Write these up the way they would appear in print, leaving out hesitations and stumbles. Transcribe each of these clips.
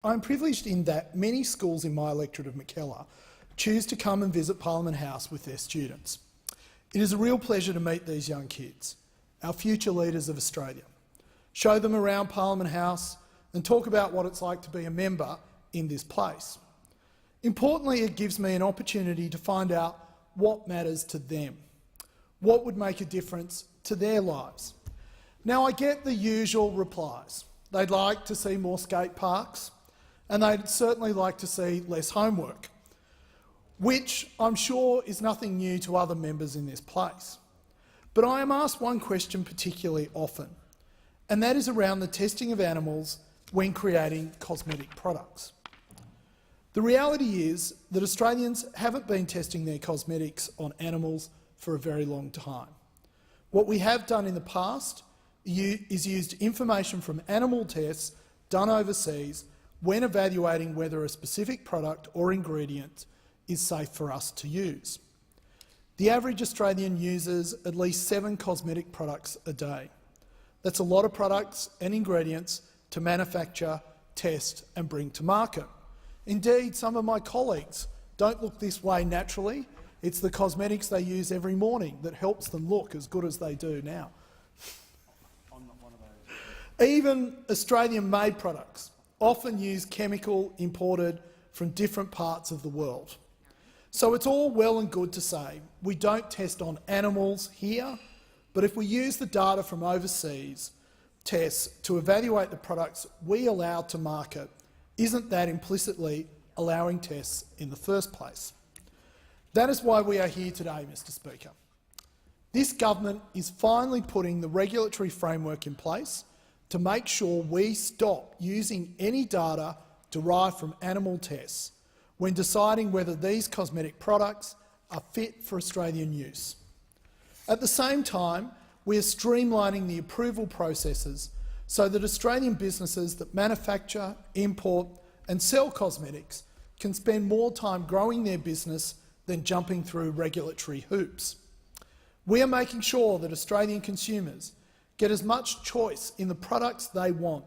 I'm privileged in that many schools in my electorate of Mackellar choose to come and visit Parliament House with their students. It is a real pleasure to meet these young kids, our future leaders of Australia, show them around Parliament House and talk about what it's like to be a member in this place. Importantly, it gives me an opportunity to find out what matters to them, what would make a difference to their lives. Now, I get the usual replies. They'd like to see more skate parks, and they'd certainly like to see less homework, which I'm sure is nothing new to other members in this place. But I am asked one question particularly often, and that is around the testing of animals when creating cosmetic products. The reality is that Australians haven't been testing their cosmetics on animals for a very long time. What we have done in the past is used information from animal tests done overseas when evaluating whether a specific product or ingredient is safe for us to use. The average Australian uses at least 7 cosmetic products a day. That's a lot of products and ingredients to manufacture, test and bring to market. Indeed, some of my colleagues don't look this way naturally. It's the cosmetics they use every morning that helps them look as good as they do now. I'm not one of those. Even Australian-made products often use chemical imported from different parts of the world. So it's all well and good to say we don't test on animals here, but if we use the data from overseas tests to evaluate the products we allow to market, isn't that implicitly allowing tests in the first place? That is why we are here today, Mr Speaker. This government is finally putting the regulatory framework in place to make sure we stop using any data derived from animal tests when deciding whether these cosmetic products are fit for Australian use. At the same time, we are streamlining the approval processes so that Australian businesses that manufacture, import and sell cosmetics can spend more time growing their business than jumping through regulatory hoops. We are making sure that Australian consumers get as much choice in the products they want,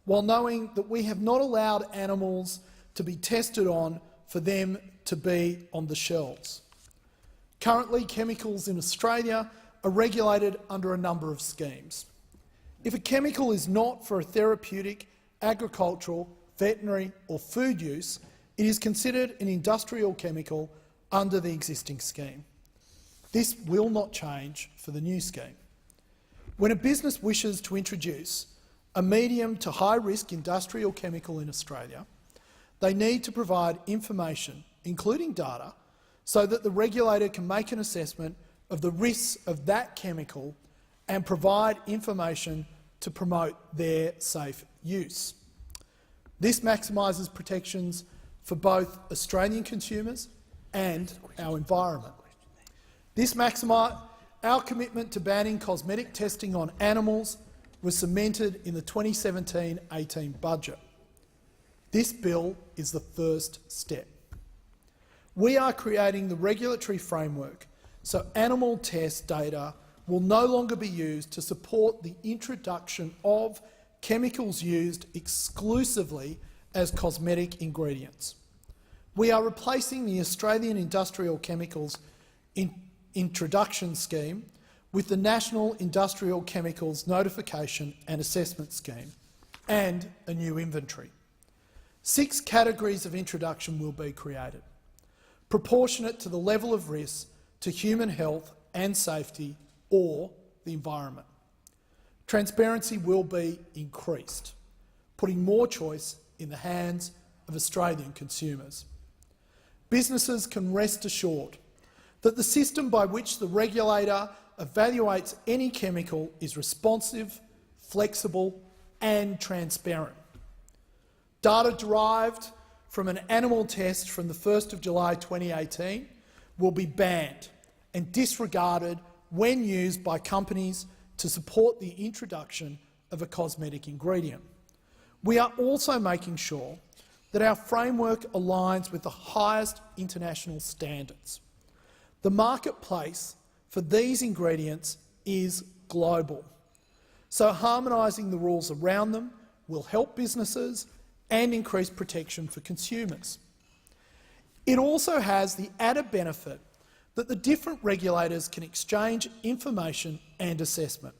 while knowing that we have not allowed animals to be tested on for them to be on the shelves. Currently, chemicals in Australia are regulated under a number of schemes. If a chemical is not for a therapeutic, agricultural, veterinary or food use, it is considered an industrial chemical under the existing scheme. This will not change for the new scheme. When a business wishes to introduce a medium to high-risk industrial chemical in Australia, they need to provide information, including data, so that the regulator can make an assessment of the risks of that chemical and provide information to promote their safe use. This maximises protections for both Australian consumers and our environment. Our commitment to banning cosmetic testing on animals was cemented in the 2017-18 budget. This bill is the first step. We are creating the regulatory framework so animal test data will no longer be used to support the introduction of chemicals used exclusively as cosmetic ingredients. We are replacing the Australian Industrial Chemicals Introduction Scheme with the National Industrial Chemicals Notification and Assessment Scheme and a new inventory. 6 categories of introduction will be created, proportionate to the level of risk to human health and safety or the environment. Transparency will be increased, putting more choice in the hands of Australian consumers. Businesses can rest assured that the system by which the regulator evaluates any chemical is responsive, flexible and transparent. Data derived from an animal test from the 1st of July 2018 will be banned and disregarded when used by companies to support the introduction of a cosmetic ingredient. We are also making sure that our framework aligns with the highest international standards. The marketplace for these ingredients is global, so harmonising the rules around them will help businesses and increased protection for consumers. It also has the added benefit that the different regulators can exchange information and assessment,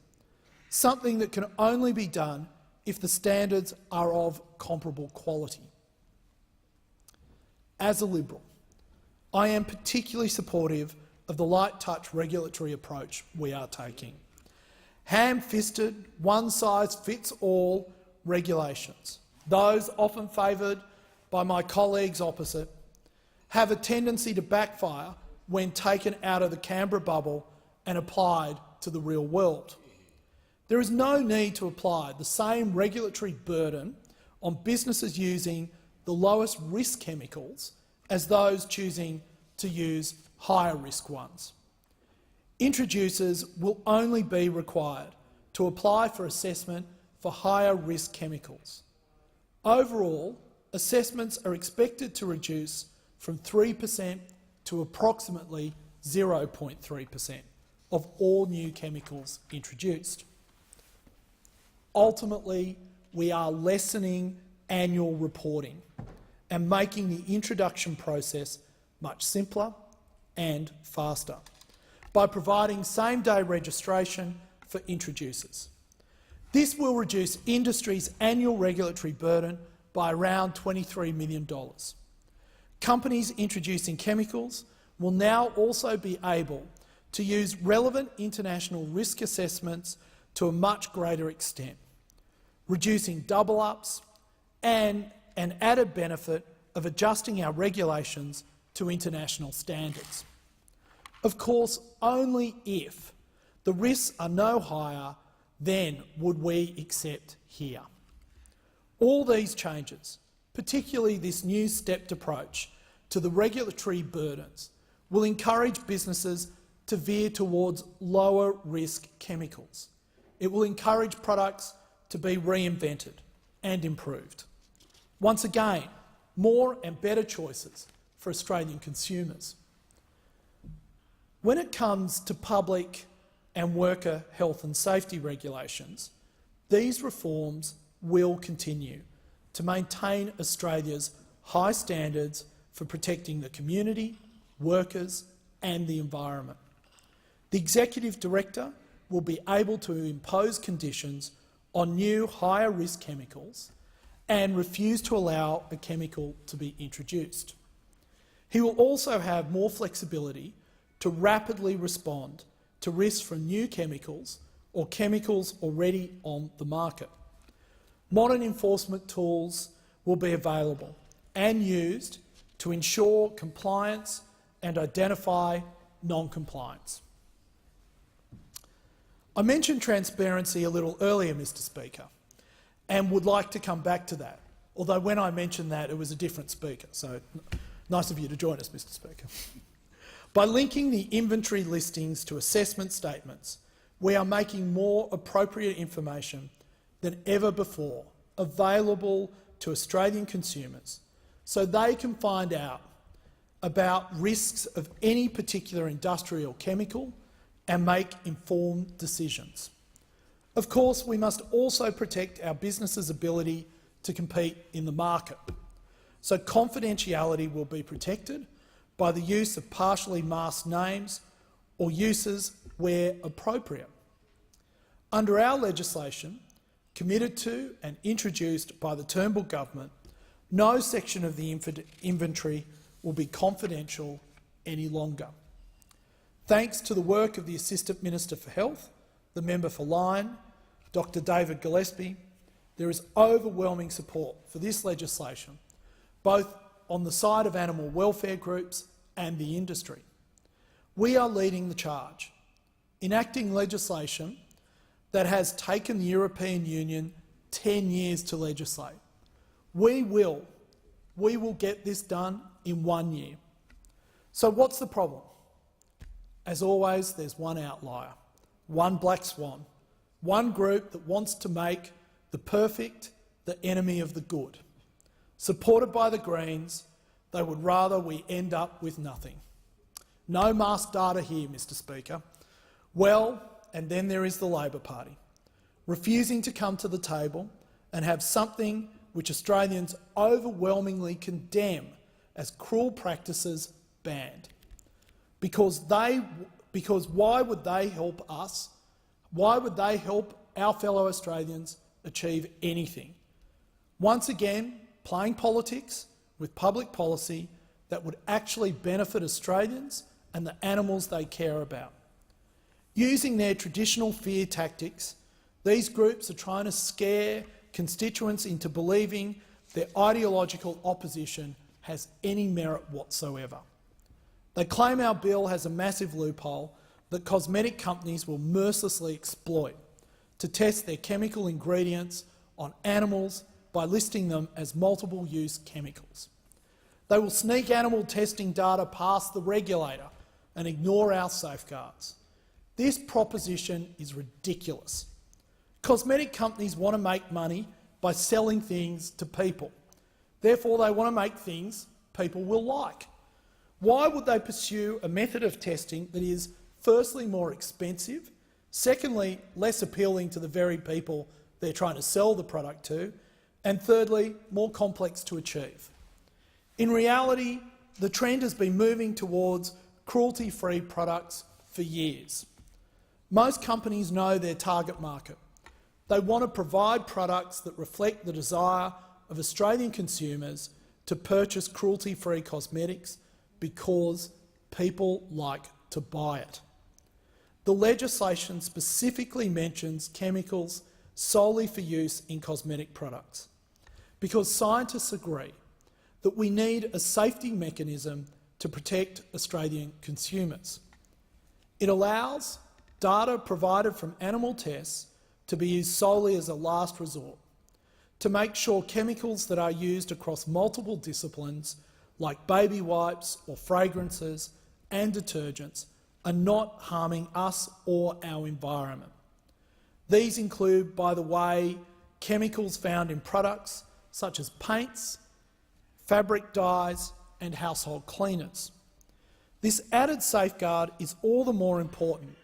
something that can only be done if the standards are of comparable quality. As a Liberal, I am particularly supportive of the light touch regulatory approach we are taking. Ham-fisted, one-size-fits-all regulations, those often favoured by my colleagues opposite, have a tendency to backfire when taken out of the Canberra bubble and applied to the real world. There is no need to apply the same regulatory burden on businesses using the lowest risk chemicals as those choosing to use higher risk ones. Introducers will only be required to apply for assessment for higher risk chemicals. Overall, assessments are expected to reduce from 3% to approximately 0.3% of all new chemicals introduced. Ultimately, we are lessening annual reporting and making the introduction process much simpler and faster by providing same-day registration for introducers. This will reduce industry's annual regulatory burden by around $23 million. Companies introducing chemicals will now also be able to use relevant international risk assessments to a much greater extent, reducing double-ups and an added benefit of adjusting our regulations to international standards. Of course, only if the risks are no higher then would we accept here. All these changes, particularly this new stepped approach to the regulatory burdens, will encourage businesses to veer towards lower risk chemicals. It will encourage products to be reinvented and improved. Once again, more and better choices for Australian consumers. When it comes to public and worker health and safety regulations, these reforms will continue to maintain Australia's high standards for protecting the community, workers and the environment. The Executive Director will be able to impose conditions on new higher risk chemicals and refuse to allow a chemical to be introduced. He will also have more flexibility to rapidly respond to risks from new chemicals or chemicals already on the market. Modern enforcement tools will be available and used to ensure compliance and identify non-compliance. I mentioned transparency a little earlier, Mr Speaker, and would like to come back to that, although when I mentioned that it was a different speaker, so nice of you to join us, Mr Speaker. By linking the inventory listings to assessment statements, we are making more appropriate information than ever before available to Australian consumers so they can find out about risks of any particular industrial chemical and make informed decisions. Of course, we must also protect our businesses' ability to compete in the market, so confidentiality will be protected by the use of partially masked names or uses where appropriate. Under our legislation, committed to and introduced by the Turnbull government, no section of the inventory will be confidential any longer. Thanks to the work of the Assistant Minister for Health, the Member for Lyne, Dr David Gillespie, there is overwhelming support for this legislation, both on the side of animal welfare groups and the industry. We are leading the charge, enacting legislation that has taken the European Union 10 years to legislate. We will get this done in 1 year. So what's the problem? As always, there's one outlier, one black swan, one group that wants to make the perfect the enemy of the good. Supported by the Greens, they would rather we end up with nothing. No masked data here, Mr Speaker. Well, and then there is the Labor Party, refusing to come to the table and have something which Australians overwhelmingly condemn as cruel practices banned. Because why would they help us? Why would they help our fellow Australians achieve anything? Once again, playing politics with public policy that would actually benefit Australians and the animals they care about. Using their traditional fear tactics, these groups are trying to scare constituents into believing their ideological opposition has any merit whatsoever. They claim our bill has a massive loophole that cosmetic companies will mercilessly exploit to test their chemical ingredients on animals by listing them as multiple-use chemicals. They will sneak animal testing data past the regulator and ignore our safeguards. This proposition is ridiculous. Cosmetic companies want to make money by selling things to people. Therefore, they want to make things people will like. Why would they pursue a method of testing that is, firstly, more expensive, secondly, less appealing to the very people they're trying to sell the product to, and thirdly, more complex to achieve? In reality, the trend has been moving towards cruelty-free products for years. Most companies know their target market. They want to provide products that reflect the desire of Australian consumers to purchase cruelty-free cosmetics because people like to buy it. The legislation specifically mentions chemicals solely for use in cosmetic products because scientists agree that we need a safety mechanism to protect Australian consumers. It allows data provided from animal tests to be used solely as a last resort, to make sure chemicals that are used across multiple disciplines, like baby wipes or fragrances and detergents, are not harming us or our environment. These include, by the way, chemicals found in products such as paints, fabric dyes and household cleaners. This added safeguard is all the more important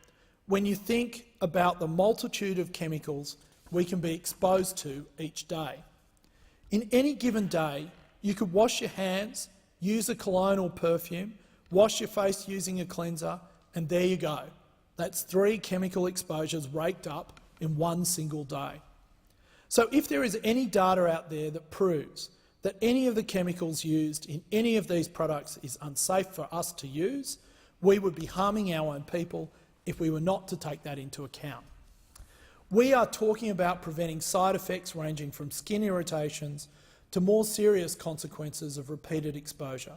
when you think about the multitude of chemicals we can be exposed to each day. In any given day, you could wash your hands, use a cologne or perfume, wash your face using a cleanser, and there you go. That's 3 chemical exposures raked up in one single day. So if there is any data out there that proves that any of the chemicals used in any of these products is unsafe for us to use, we would be harming our own people if we were not to take that into account. We are talking about preventing side effects ranging from skin irritations to more serious consequences of repeated exposure,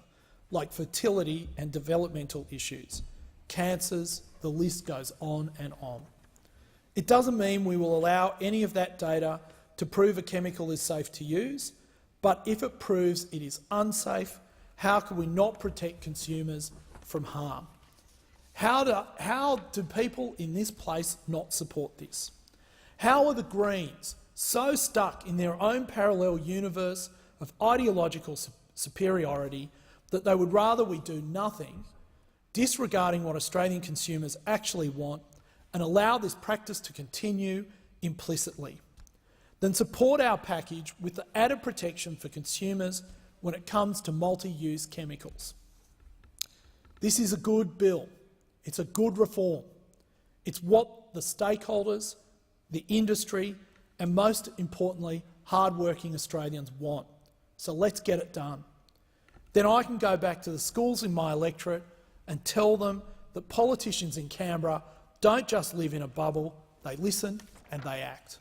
like fertility and developmental issues, cancers, the list goes on and on. It doesn't mean we will allow any of that data to prove a chemical is safe to use, but if it proves it is unsafe, how can we not protect consumers from harm? How do people in this place not support this? How are the Greens so stuck in their own parallel universe of ideological superiority that they would rather we do nothing, disregarding what Australian consumers actually want, and allow this practice to continue implicitly? Then support our package with the added protection for consumers when it comes to multi-use chemicals. This is a good bill. It's a good reform. It's what the stakeholders, the industry, and most importantly, hardworking Australians want. So let's get it done. Then I can go back to the schools in my electorate and tell them that politicians in Canberra don't just live in a bubble, they listen and they act.